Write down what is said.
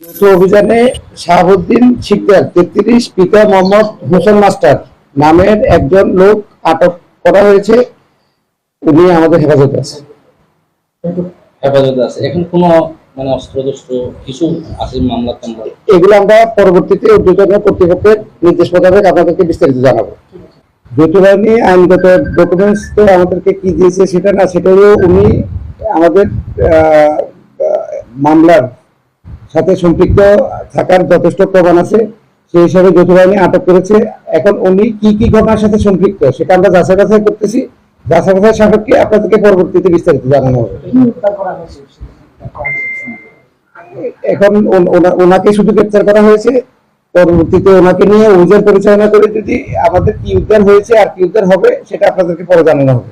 অভিযানে শাহাবুদ্দিন শিকদার 33 পিতা মোহাম্মদ হোসেন মাস্টার নামের একজন লোক আটক করা হয়েছে। উনি আমাদের হেফাজতে আছে। এখন কোন অস্ত্রশস্ত্র কিছু আছে মামলা টামলা? এগুলো আমরা পরবর্তীতে ঊর্ধ্বতন কর্তৃপক্ষের নির্দেশ মোতাবেক আপনাদেরকে বিস্তারিত জানাবো। যৌথ বাহিনী আইনগত ডকুমেন্টস তো আমাদেরকে কি দিয়েছে সেটা না, সেটা হলো উনি আমাদের মামলার সাথে সম্পৃক্ত থাকার যথেষ্ট প্রমাণ আছে, সেই হিসাবে যৌথ বাহিনী আটক করেছে। এখন উনি কি কি ঘটনার সাথে সম্পৃক্ত সেটা আমরা যাচাই বাছাই করতেছি। যাচাই বাছাই সাপেক্ষে আপনাদেরকে পরবর্তীতে বিস্তারিত জানানো হবে। এখন ওনাকে শুধু গ্রেপ্তার করা হয়েছে, পরবর্তীতে ওনাকে নিয়ে অভিযান পরিচালনা করে যদি আমাদের কি উদ্ধার হয়েছে আর কি উদ্ধার হবে সেটা আপনাদেরকে পরে জানানো হবে।